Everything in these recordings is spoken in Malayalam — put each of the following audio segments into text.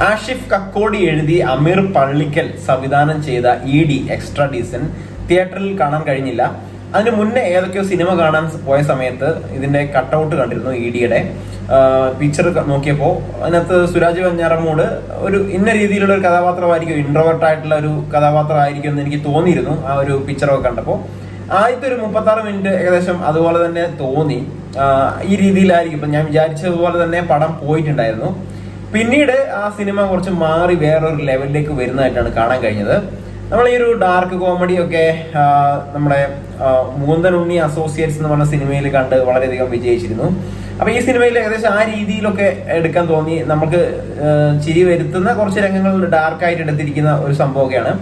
ആഷിഫ് കക്കോടി എഴുതി അമീർ പള്ളിക്കൽ സംവിധാനം ചെയ്ത ED എക്സ്ട്രാ ഡീസന്റ് തിയേറ്ററിൽ കാണാൻ കഴിഞ്ഞില്ല. അതിന് മുന്നേ ഏതൊക്കെയോ സിനിമ കാണാൻ പോയ സമയത്ത് ഇതിന്റെ കട്ടൗട്ട് കണ്ടിരുന്നു. EDയുടെ പിക്ചർ നോക്കിയപ്പോൾ അതിനകത്ത് സുരാജ് വെഞ്ഞാറമൂട് ഒരു ഇന്ന രീതിയിലുള്ള ഒരു കഥാപാത്രമായിരിക്കും, ഇൻട്രോവേർട്ട് ആയിട്ടുള്ള ഒരു കഥാപാത്രമായിരിക്കും എന്ന് എനിക്ക് തോന്നിയിരുന്നു ആ ഒരു പിക്ചറൊക്കെ കണ്ടപ്പോൾ. ആദ്യത്തെ ഒരു 36 മിനിറ്റ് ഏകദേശം അതുപോലെ തന്നെ തോന്നി. ഈ രീതിയിലായിരിക്കും ഇപ്പൊ ഞാൻ വിചാരിച്ചതുപോലെ തന്നെ പടം പോയിട്ടുണ്ടായിരുന്നു. പിന്നീട് ആ സിനിമ കുറച്ച് മാറി വേറൊരു ലെവലിലേക്ക് വരുന്നതായിട്ടാണ് കാണാൻ കഴിഞ്ഞത്. നമ്മൾ ഈ ഒരു ഡാർക്ക് കോമഡി ഒക്കെ നമ്മുടെ മൂന്തൻ ഉണ്ണി അസോസിയേറ്റ്സ് എന്ന് പറഞ്ഞ സിനിമയിൽ കണ്ട് വളരെയധികം വിജയിച്ചിരുന്നു. അപ്പൊ ഈ സിനിമയിൽ ഏകദേശം ആ രീതിയിലൊക്കെ എടുക്കാൻ തോന്നി. നമുക്ക് ചിരി വരുത്തുന്ന കുറച്ച് രംഗങ്ങൾ ഡാർക്കായിട്ട് എടുത്തിരിക്കുന്ന ഒരു സംഭവമൊക്കെയാണ്.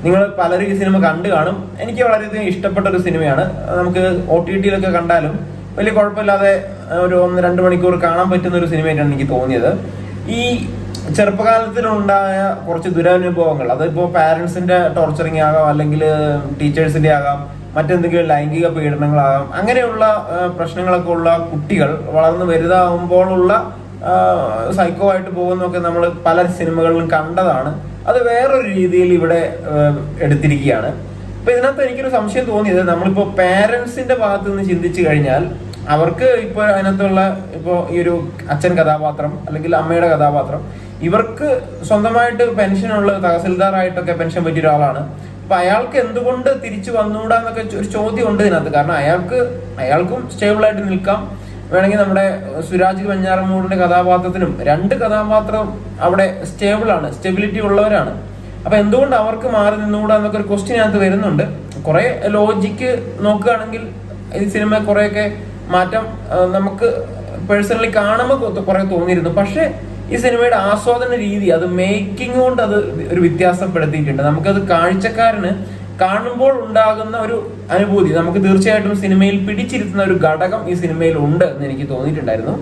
നിങ്ങൾ പലരും ഈ സിനിമ കണ്ടു കാണും. എനിക്ക് വളരെയധികം ഇഷ്ടപ്പെട്ട ഒരു സിനിമയാണ്. നമുക്ക് OTTയിലൊക്കെ കണ്ടാലും വലിയ കുഴപ്പമില്ലാതെ ഒരു 1-2 മണിക്കൂർ കാണാൻ പറ്റുന്ന ഒരു സിനിമയായിട്ടാണ് എനിക്ക് തോന്നിയത്. ഈ ചെറുപ്പകാലത്തിലുണ്ടായ കുറച്ച് ദുരനുഭവങ്ങൾ, അതിപ്പോ പാരന്റ്സിന്റെ ടോർച്ചറിങ് ആകാം, അല്ലെങ്കിൽ ടീച്ചേഴ്സിന്റെ ആകാം, മറ്റെന്തെങ്കിലും ലൈംഗിക പീഡനങ്ങളാകാം, അങ്ങനെയുള്ള പ്രശ്നങ്ങളൊക്കെ ഉള്ള കുട്ടികൾ വളർന്നു വലുതാകുമ്പോഴുള്ള സൈക്കോ ആയിട്ട് പോകുന്നതൊക്കെ നമ്മൾ പല സിനിമകളിലും കണ്ടതാണ്. അത് വേറൊരു രീതിയിൽ ഇവിടെ എടുത്തിരിക്കുകയാണ്. അപ്പൊ ഇതിനകത്ത് എനിക്കൊരു സംശയം തോന്നിയത്, നമ്മളിപ്പോ പാരന്റ്സിന്റെ ഭാഗത്ത് നിന്ന് ചിന്തിച്ചു കഴിഞ്ഞാൽ അവർക്ക് ഇപ്പൊ അതിനകത്തുള്ള ഇപ്പോ ഈ ഒരു അച്ഛൻ കഥാപാത്രം അല്ലെങ്കിൽ അമ്മയുടെ കഥാപാത്രം, ഇവർക്ക് സ്വന്തമായിട്ട് പെൻഷനുള്ള തഹസിൽദാറായിട്ടൊക്കെ പെൻഷൻ പറ്റിയ ഒരാളാണ്. അപ്പൊ അയാൾക്ക് എന്തുകൊണ്ട് തിരിച്ചു വന്നുകൂടാന്നൊക്കെ ഒരു ചോദ്യം ഉണ്ട് ഇതിനകത്ത്. കാരണം അയാൾക്കും സ്റ്റേബിൾ ആയിട്ട് നിൽക്കാം. വേണമെങ്കിൽ നമ്മുടെ സുരാജ് വെഞ്ഞാറമൂടിന്റെ കഥാപാത്രത്തിനും 2 കഥാപാത്രം അവിടെ സ്റ്റെബിലിറ്റി ഉള്ളവരാണ്. അപ്പൊ എന്തുകൊണ്ട് അവർക്ക് മാറി നിന്നുകൂടാന്നൊക്കെ ഒരു ക്വസ്റ്റ്യൻ അതിനകത്ത് വരുന്നുണ്ട്. കുറെ ലോജിക്ക് നോക്കുകയാണെങ്കിൽ ഈ സിനിമ കുറെയൊക്കെ മാറ്റം നമുക്ക് പേഴ്സണലി കാണുമ്പോൾ കുറെ തോന്നിയിരുന്നു. പക്ഷെ ഈ സിനിമയുടെ ആസ്വാദന രീതി, അത് മേക്കിംഗ് കൊണ്ട് അത് ഒരു വ്യത്യാസപ്പെടുത്തിയിട്ടുണ്ട്. നമുക്കത് കാഴ്ചക്കാരന് കാണുമ്പോൾ ഉണ്ടാകുന്ന ഒരു അനുഭൂതി നമുക്ക് തീർച്ചയായിട്ടും സിനിമയിൽ പിടിച്ചിരുത്തുന്ന ഒരു ഘടകം ഈ സിനിമയിൽ ഉണ്ട് എന്ന് എനിക്ക് തോന്നിയിട്ടുണ്ടായിരുന്നു.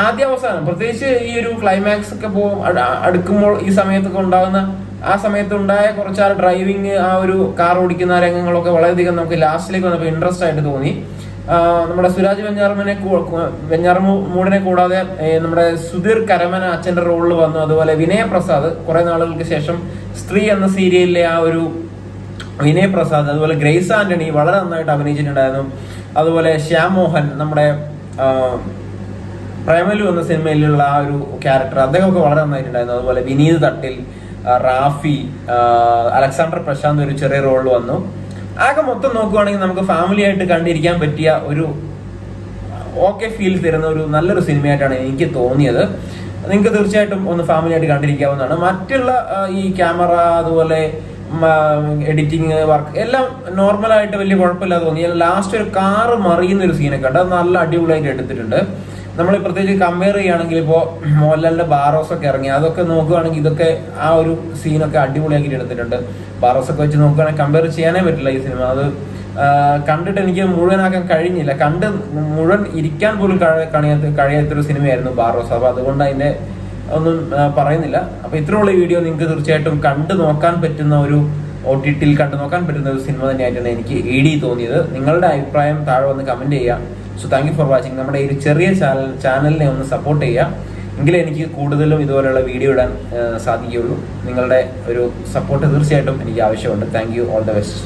ആദ്യ അവസാനം പ്രത്യേകിച്ച് ഈ ഒരു ക്ലൈമാക്സ് ഒക്കെ അടുക്കുമ്പോൾ ഈ സമയത്തൊക്കെ ഉണ്ടാകുന്ന ആ സമയത്തുണ്ടായ കുറച്ചാൽ ഡ്രൈവിങ്, ആ ഒരു കാർ ഓടിക്കുന്ന രംഗങ്ങളൊക്കെ വളരെയധികം നമുക്ക് ലാസ്റ്റിലേക്ക് വന്നപ്പോൾ ഇൻട്രസ്റ്റ് ആയിട്ട് തോന്നി. നമ്മുടെ സുരാജ് വെഞ്ഞാറമൂടിനെ കൂടാതെ നമ്മുടെ സുധീർ കരമന അച്ഛന്റെ റോളിൽ വന്നു. അതുപോലെ വിനയപ്രസാദ്, കുറെ നാളുകൾക്ക് ശേഷം സ്ത്രീ എന്ന സീരിയലിലെ ആ ഒരു വിനയപ്രസാദ്, അതുപോലെ ഗ്രേസ് ആന്റണി വളരെ നന്നായിട്ട് അഭിനയിച്ചിട്ടുണ്ടായിരുന്നു. അതുപോലെ ശ്യാം മോഹൻ, നമ്മുടെ പ്രേമലു എന്ന സിനിമയിലുള്ള ആ ഒരു ക്യാരക്ടർ, അദ്ദേഹമൊക്കെ വളരെ നന്നായിട്ടുണ്ടായിരുന്നു. അതുപോലെ വിനീത് തട്ടിൽ, റാഫി, അലക്സാണ്ടർ പ്രശാന്ത് ഒരു ചെറിയ റോളിൽ വന്നു. ആകെ മൊത്തം നോക്കുവാണെങ്കിൽ നമുക്ക് ഫാമിലി ആയിട്ട് കണ്ടിരിക്കാൻ പറ്റിയ ഒരു ഫീൽ തരുന്ന ഒരു നല്ലൊരു സിനിമയായിട്ടാണ് എനിക്ക് തോന്നിയത്. നിങ്ങൾക്ക് തീർച്ചയായിട്ടും ഒന്ന് ഫാമിലി ആയിട്ട് കണ്ടിരിക്കാവുന്നതാണ്. മറ്റുള്ള ഈ ക്യാമറ, അതുപോലെ എഡിറ്റിംഗ് വർക്ക് എല്ലാം നോർമലായിട്ട് വലിയ കുഴപ്പമില്ലാതെ തോന്നി. ലാസ്റ്റ് ഒരു കാറ് മറിയുന്ന ഒരു സീനൊക്കെ ഉണ്ട്, അത് നല്ല അടിപൊളിയായിട്ട് എടുത്തിട്ടുണ്ട്. നമ്മൾ പ്രത്യേകിച്ച് കമ്പയർ ചെയ്യുകയാണെങ്കിൽ ഇപ്പോൾ മോഹൻലാലിന്റെ ബാറോസ് ഒക്കെ ഇറങ്ങി, അതൊക്കെ നോക്കുകയാണെങ്കിൽ ഇതൊക്കെ ആ ഒരു സീനൊക്കെ അടിപൊളിയാക്കിയിട്ട് എടുത്തിട്ടുണ്ട്. ബാറോസ് ഒക്കെ വെച്ച് നോക്കുകയാണെങ്കിൽ കമ്പയർ ചെയ്യാനേ പറ്റില്ല ഈ സിനിമ. അത് കണ്ടിട്ട് എനിക്ക് മുഴുവനാക്കാൻ കഴിഞ്ഞില്ല. മുഴുവൻ ഇരിക്കാൻ പോലും കഴിയാത്തൊരു സിനിമയായിരുന്നു ബാറോസ്. അപ്പൊ അതുകൊണ്ട് അതിന്റെ ഒന്നും പറയുന്നില്ല. അപ്പൊ ഇത്രയുള്ള വീഡിയോ നിങ്ങൾക്ക് തീർച്ചയായിട്ടും കണ്ടു നോക്കാൻ പറ്റുന്ന ഒരു OTTയിൽ കണ്ടു നോക്കാൻ പറ്റുന്ന ഒരു സിനിമ തന്നെയായിട്ടാണ് എനിക്ക് ED തോന്നിയത്. നിങ്ങളുടെ അഭിപ്രായം താഴെ വന്ന് കമന്റ് ചെയ്യുക. So thank you for watching. നമ്മുടെ ഈ ഒരു ചെറിയ ചാനലിനെ ഒന്ന് സപ്പോർട്ട് ചെയ്യുക, എങ്കിലേ എനിക്ക് കൂടുതലും ഇതുപോലെയുള്ള വീഡിയോ ഇടാൻ സാധിക്കുകയുള്ളൂ. നിങ്ങളുടെ ഒരു സപ്പോർട്ട് തീർച്ചയായിട്ടും എനിക്ക് ആവശ്യമുണ്ട്. Thank you. All the best.